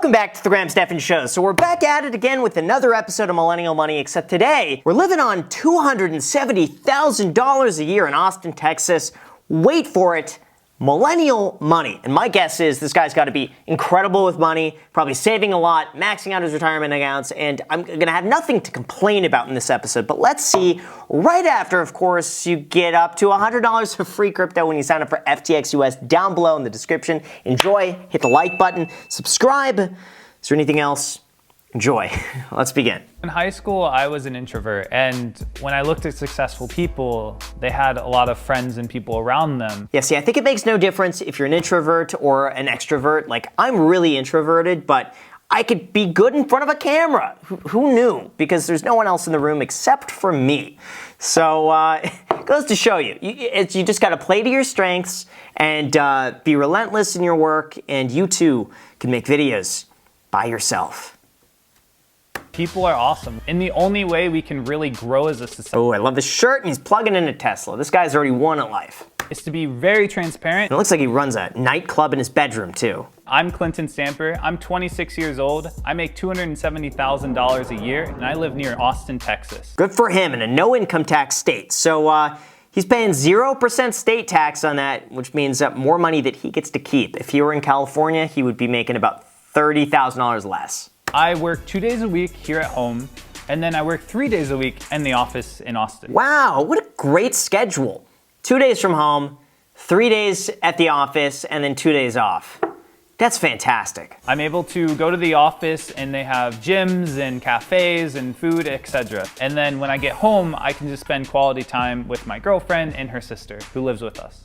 Welcome back to the Graham Stephan Show. So we're back at it again with another episode of Millennial Money, except today we're living on $270,000 a year in Austin, Texas. Wait for it, Millennial Money. And my guess is this guy's got to be incredible with money, probably saving a lot, maxing out his retirement accounts, and I'm going to have nothing to complain about in this episode. But let's see, right after, of course, you get up to $100 of free crypto when you sign up for FTX US down below in the description. Enjoy, hit the like button, subscribe. Is there anything else? Enjoy. Let's begin. In high school, I was an introvert, and when I looked at successful people, they had a lot of friends and people around them. Yeah, see, I think it makes no difference if you're an introvert or an extrovert. Like, I'm really introverted, but I could be good in front of a camera. Who knew? Because there's no one else in the room except for me. So, it goes to show you. You just got to play to your strengths and be relentless in your work, and you too can make videos by yourself. People are awesome, and the only way we can really grow as a society. Oh, I love this shirt, and he's plugging in a Tesla. This guy's already won at life. Is to be very transparent. And it looks like he runs a nightclub in his bedroom, too. I'm Clinton Stamper. I'm 26 years old. I make $270,000 a year, and I live near Austin, Texas. Good for him in a no-income tax state. So he's paying 0% state tax on that, which means more money that he gets to keep. If he were in California, he would be making about $30,000 less. I work 2 days a week here at home, and then I work 3 days a week in the office in Austin. Wow, what a great schedule. 2 days from home, 3 days at the office, and then 2 days off. That's fantastic. I'm able to go to the office and they have gyms and cafes and food, etc. And then when I get home, I can just spend quality time with my girlfriend and her sister who lives with us.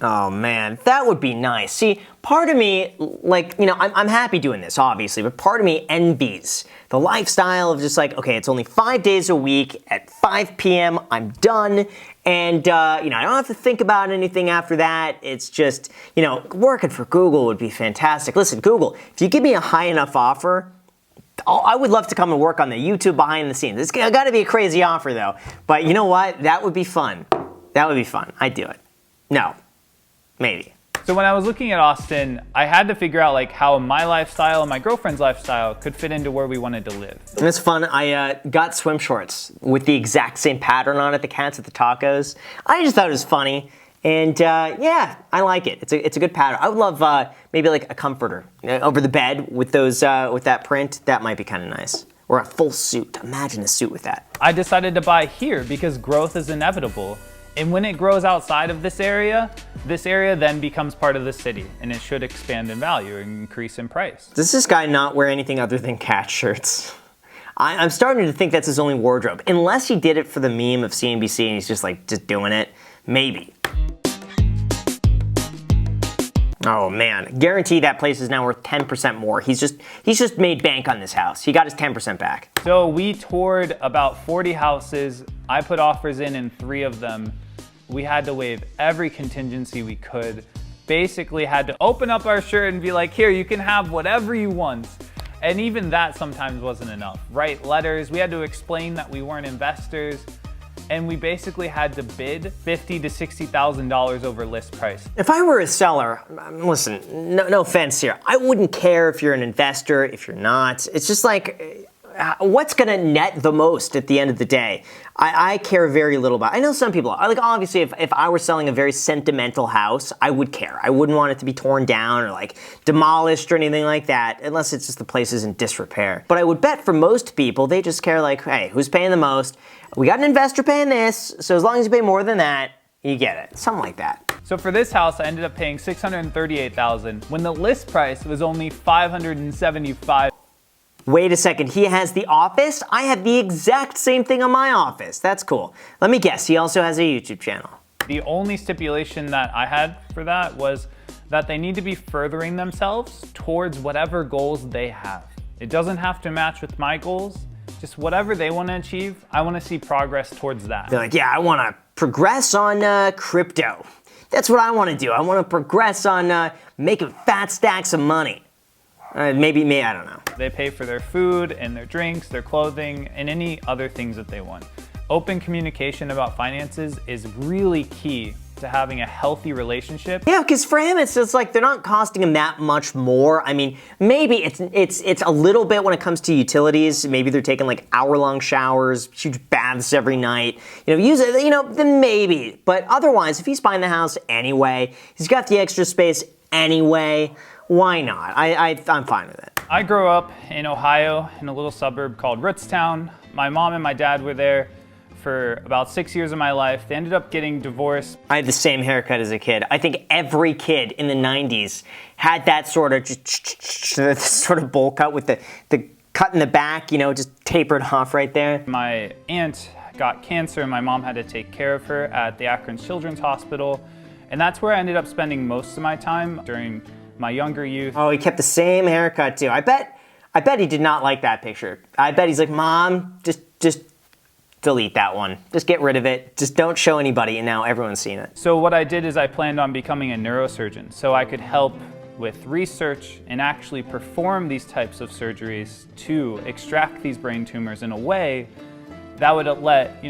Oh man, that would be nice. See, part of me, like, you know, I'm happy doing this, obviously, but part of me envies the lifestyle of just like, okay, it's only 5 days a week at 5 p.m., I'm done, and, you know, I don't have to think about anything after that. It's just, you know, working for Google would be fantastic. Listen, Google, if you give me a high enough offer, I would love to come and work on the YouTube behind the scenes. It's got to be a crazy offer, though. But you know what? That would be fun. That would be fun. I'd do it. No. Maybe. So when I was looking at Austin, I had to figure out like how my lifestyle and my girlfriend's lifestyle could fit into where we wanted to live. And it's fun. I got swim shorts with the exact same pattern on it, the cats at the tacos. I just thought it was funny. And yeah, I like it. It's a good pattern. I would love maybe like a comforter over the bed with those with that print. That might be kind of nice. Or a full suit. Imagine a suit with that. I decided to buy here because growth is inevitable. And when it grows outside of this area then becomes part of the city, and it should expand in value and increase in price. Does this guy not wear anything other than cat shirts? I'm starting to think that's his only wardrobe. Unless he did it for the meme of CNBC and he's just doing it. Maybe. Oh man, guarantee that place is now worth 10% more. He's just made bank on this house. He got his 10% back. So we toured about 40 houses. I put offers in 3 of them. We had to waive every contingency we could. Basically had to open up our shirt and be like, here, you can have whatever you want. And even that sometimes wasn't enough. Write letters, we had to explain that we weren't investors. And we basically had to bid $50,000 to $60,000 over list price. If I were a seller, listen, no offense here, I wouldn't care if you're an investor, if you're not. It's just like, what's gonna net the most at the end of the day? I care very little about it. I know some people, like obviously if I were selling a very sentimental house, I would care. I wouldn't want it to be torn down or like demolished or anything like that, unless it's just the place is in disrepair. But I would bet for most people, they just care like, hey, who's paying the most? We got an investor paying this, so as long as you pay more than that, you get it. Something like that. So for this house, I ended up paying $638,000 when the list price was only $575,000. Wait a second, he has the office? I have the exact same thing on my office. That's cool. Let me guess, he also has a YouTube channel. The only stipulation that I had for that was that they need to be furthering themselves towards whatever goals they have. It doesn't have to match with my goals. Just whatever they want to achieve, I want to see progress towards that. They're like, yeah, I want to progress on crypto. That's what I want to do. I want to progress on making fat stacks of money. Maybe me, I don't know. They pay for their food and their drinks, their clothing, and any other things that they want. Open communication about finances is really key to having a healthy relationship. Yeah, because for him, it's just like they're not costing him that much more. I mean, maybe it's a little bit when it comes to utilities. Maybe they're taking like hour-long showers, huge baths every night. Use it. Then maybe. But otherwise, if he's buying the house anyway, he's got the extra space anyway. Why not? I'm fine with it. I grew up in Ohio in a little suburb called Rootstown. My mom and my dad were there for about 6 years of my life. They ended up getting divorced. I had the same haircut as a kid. I think every kid in the 90s had that sort of bowl cut with the cut in the back, just tapered off right there. My aunt got cancer and my mom had to take care of her at the Akron Children's Hospital. And that's where I ended up spending most of my time during my younger youth. Oh, he kept the same haircut too. I bet he did not like that picture. I bet he's like, Mom, just delete that one. Just get rid of it. Just don't show anybody, and now everyone's seen it. So what I did is I planned on becoming a neurosurgeon so I could help with research and actually perform these types of surgeries to extract these brain tumors in a way that would let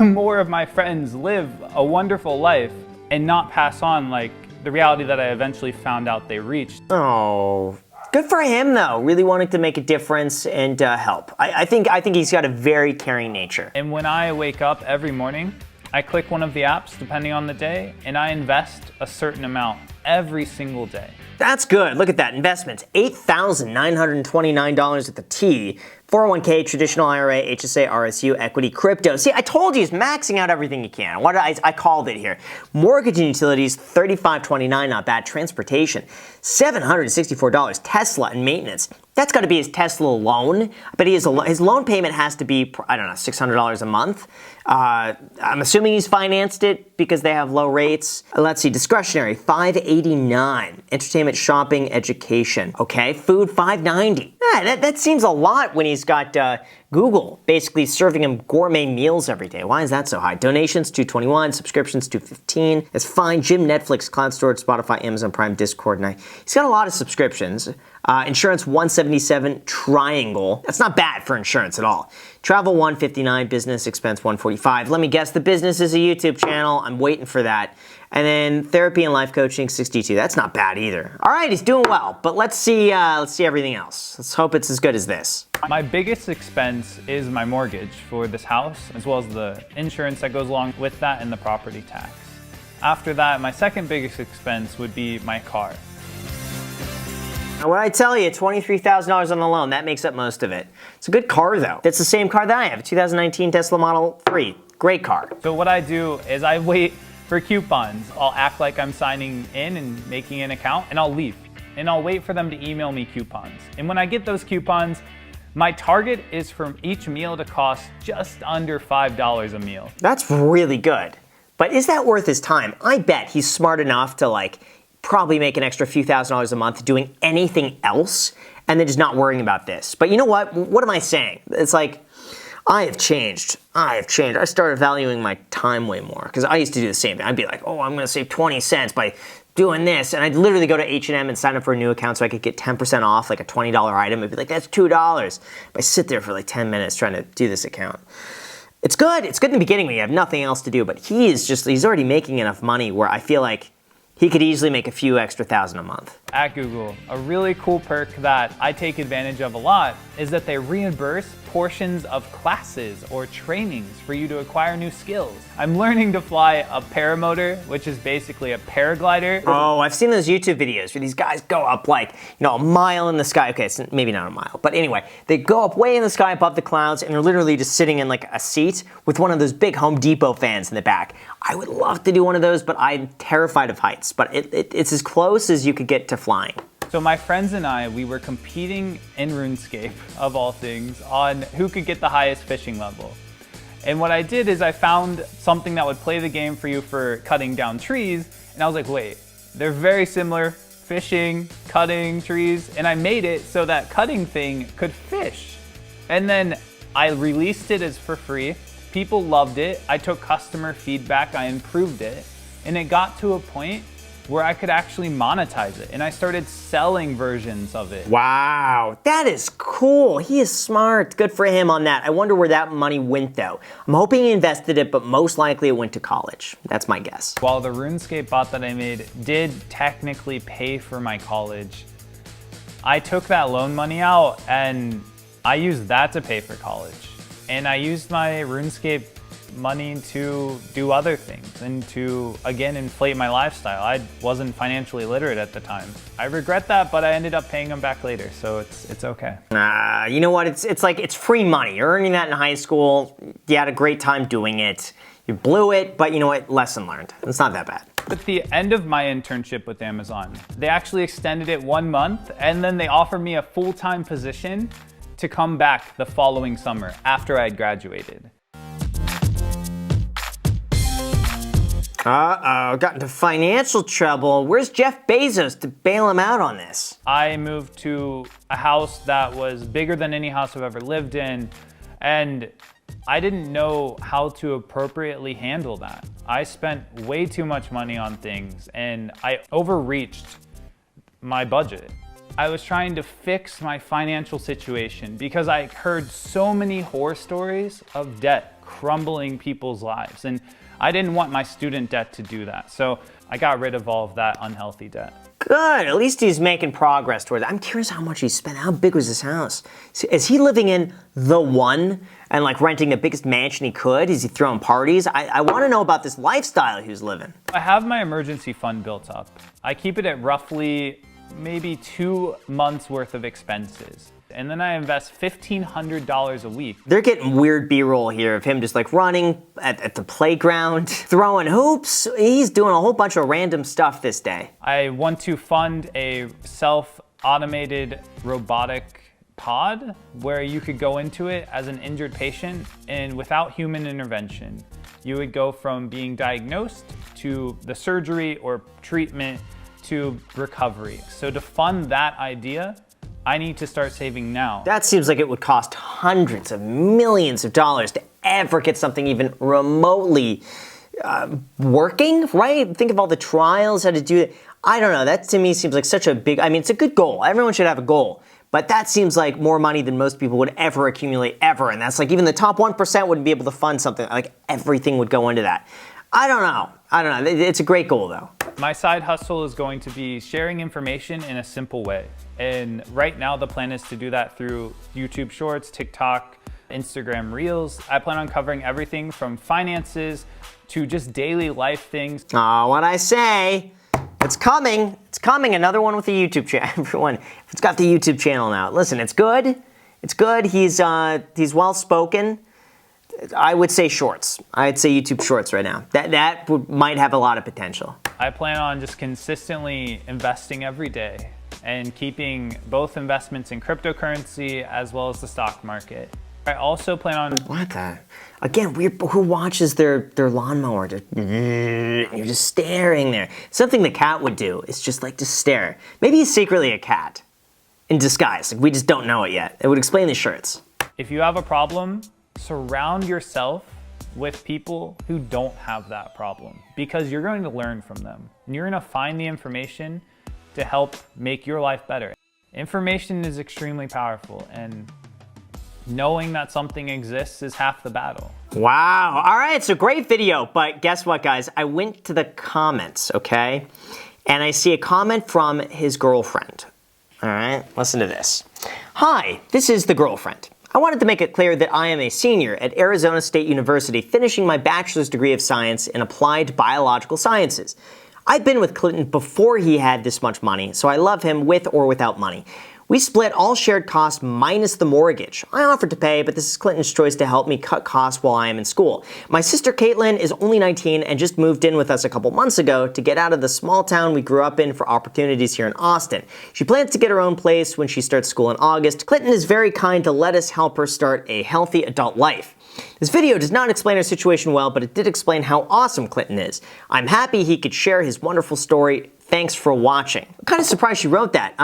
more of my friends live a wonderful life and not pass on like the reality that I eventually found out they reached. Oh, good for him though. Really wanting to make a difference and help. I think he's got a very caring nature. And when I wake up every morning, I click one of the apps depending on the day, and I invest a certain amount every single day. That's good. Look at that. Investments, $8,929 at the T. 401k, traditional IRA, HSA, RSU, equity, crypto. See, I told you he's maxing out everything he can. I called it here. Mortgage and utilities, $35.29, not bad. Transportation, $764. Tesla and maintenance. That's got to be his Tesla loan. But his loan payment has to be, I don't know, $600 a month. I'm assuming he's financed it because they have low rates. Let's see, discretionary, $589. Entertainment, shopping, education. Okay, food, $590. Yeah, that seems a lot when he's got Google basically serving him gourmet meals every day. Why is that so high? Donations, $221. Subscriptions, $215. That's fine. Gym, Netflix, cloud storage, Spotify, Amazon Prime, Discord. And he's got a lot of subscriptions. Insurance, $177. Triangle. That's not bad for insurance at all. Travel, $159. Business expense, $145. Let me guess, the business is a YouTube channel. I'm waiting for that. And then therapy and life coaching, $62. That's not bad either. All right, he's doing well, but let's see everything else. Let's hope it's as good as this. My biggest expense is my mortgage for this house, as well as the insurance that goes along with that and the property tax. After that, my second biggest expense would be my car. Now, what I tell you, $23,000 on the loan, that makes up most of it. It's a good car, though. That's the same car that I have, a 2019 Tesla Model 3. Great car. So what I do is I wait for coupons. I'll act like I'm signing in and making an account, and I'll leave. And I'll wait for them to email me coupons. And when I get those coupons, my target is for each meal to cost just under $5 a meal. That's really good. But is that worth his time? I bet he's smart enough to probably make an extra few $1,000s a month doing anything else and then just not worrying about this. But you know what? What am I saying? It's like, I have changed. I started valuing my time way more because I used to do the same thing. I'd be like, oh, I'm going to save 20 cents by doing this. And I'd literally go to H&M and sign up for a new account so I could get 10% off like a $20 item. It'd be like, that's $2. But I sit there for like 10 minutes trying to do this account. It's good. It's good in the beginning when you have nothing else to do. But he's already making enough money where I feel like he could easily make a few extra $1,000 a month. At Google, a really cool perk that I take advantage of a lot is that they reimburse portions of classes or trainings for you to acquire new skills. I'm learning to fly a paramotor, which is basically a paraglider. Oh, I've seen those YouTube videos where these guys go up a mile in the sky. Okay, it's maybe not a mile, but anyway, they go up way in the sky above the clouds and they're literally just sitting in like a seat with one of those big Home Depot fans in the back. I would love to do one of those, but I'm terrified of heights, but it's as close as you could get to flying. So my friends and I, we were competing in RuneScape, of all things, on who could get the highest fishing level. And what I did is I found something that would play the game for you for cutting down trees, and I was like, wait, they're very similar, fishing, cutting trees, and I made it so that cutting thing could fish. And then I released it as for free. People loved it. I took customer feedback, I improved it, and it got to a point where I could actually monetize it. And I started selling versions of it. Wow, that is cool. He is smart. Good for him on that. I wonder where that money went though. I'm hoping he invested it, but most likely it went to college. That's my guess. While the RuneScape bot that I made did technically pay for my college, I took that loan money out and I used that to pay for college. And I used my RuneScape money to do other things and to, again, inflate my lifestyle. I wasn't financially literate at the time. I regret that, but I ended up paying them back later, so it's okay. You know what? It's like it's free money. You're earning that in high school. You had a great time doing it. You blew it, but you know what? Lesson learned. It's not that bad. At the end of my internship with Amazon, they actually extended it 1 month, and then they offered me a full-time position to come back the following summer after I had graduated. Got into financial trouble. Where's Jeff Bezos to bail him out on this? I moved to a house that was bigger than any house I've ever lived in, and I didn't know how to appropriately handle that. I spent way too much money on things, and I overreached my budget. I was trying to fix my financial situation because I heard so many horror stories of debt crumbling people's lives, and I didn't want my student debt to do that. So I got rid of all of that unhealthy debt. Good, at least he's making progress towards it. I'm curious how much he spent. How big was his house? Is he living in the one and like renting the biggest mansion he could? Is he throwing parties? I want to know about this lifestyle he was living. I have my emergency fund built up. I keep it at roughly maybe 2 months worth of expenses. And then I invest $1,500 a week. They're getting weird B-roll here of him just like running at the playground, throwing hoops. He's doing a whole bunch of random stuff this day. I want to fund a self-automated robotic pod where you could go into it as an injured patient and without human intervention, you would go from being diagnosed to the surgery or treatment to recovery. So to fund that idea, I need to start saving now. That seems like it would cost hundreds of millions of dollars to ever get something even remotely working, right? Think of all the trials, how to do it. I don't know, that to me seems like such a big, I mean, it's a good goal. Everyone should have a goal. But that seems like more money than most people would ever accumulate ever. And that's like even the top 1% wouldn't be able to fund something. Like everything would go into that. I don't know. It's a great goal though. My side hustle is going to be sharing information in a simple way. And right now the plan is to do that through YouTube Shorts, TikTok, Instagram Reels. I plan on covering everything from finances to just daily life things. Oh, what I say, it's coming. It's coming. Another one with a YouTube channel. Everyone, it's got the YouTube channel now. Listen, it's good. It's good. He's well spoken. I would say shorts. I'd say YouTube Shorts right now. That might have a lot of potential. I plan on just consistently investing every day and keeping both investments in cryptocurrency as well as the stock market. I also plan on... What the? Again, who watches their lawnmower? You're just staring there. Something the cat would do is just stare. Maybe he's secretly a cat in disguise. Like, we just don't know it yet. It would explain the shirts. If you have a problem, surround yourself with people who don't have that problem because you're going to learn from them. And you're going to find the information to help make your life better. Information is extremely powerful, and knowing that something exists is half the battle. Wow. All right, so great video, but guess what, guys? I went to the comments, okay? And I see a comment from his girlfriend. All right, listen to this. Hi, this is the girlfriend. I wanted to make it clear that I am a senior at Arizona State University finishing my bachelor's degree of science in applied biological sciences. I've been with Clinton before he had this much money, so I love him with or without money. We split all shared costs minus the mortgage. I offered to pay, but this is Clinton's choice to help me cut costs while I am in school. My sister Caitlin is only 19 and just moved in with us a couple months ago to get out of the small town we grew up in for opportunities here in Austin. She plans to get her own place when she starts school in August. Clinton is very kind to let us help her start a healthy adult life. This video does not explain her situation well, but it did explain how awesome Clinton is. I'm happy he could share his wonderful story. Thanks for watching. I'm kind of surprised she wrote that.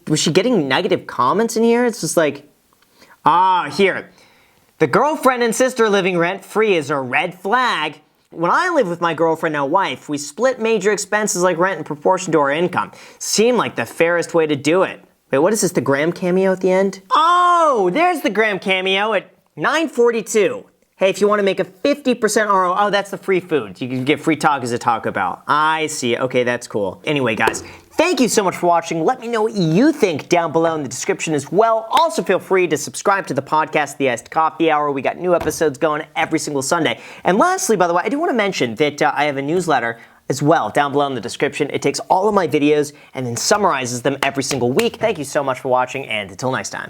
Was she getting negative comments in here? It's just like, here. The girlfriend and sister living rent-free is a red flag. When I lived with my girlfriend, now wife, we split major expenses like rent in proportion to our income. Seemed like the fairest way to do it. Wait, what is this, the Graham cameo at the end? Oh, there's the Graham cameo at 9:42. Hey, if you want to make a 50% ROI, oh, that's the free food. You can get free tacos at Taco Bell. I see. Okay, that's cool. Anyway, guys, thank you so much for watching. Let me know what you think down below in the description as well. Also, feel free to subscribe to the podcast, The Iced Coffee Hour. We got new episodes going every single Sunday. And lastly, by the way, I do want to mention that I have a newsletter as well down below in the description. It takes all of my videos and then summarizes them every single week. Thank you so much for watching, and until next time.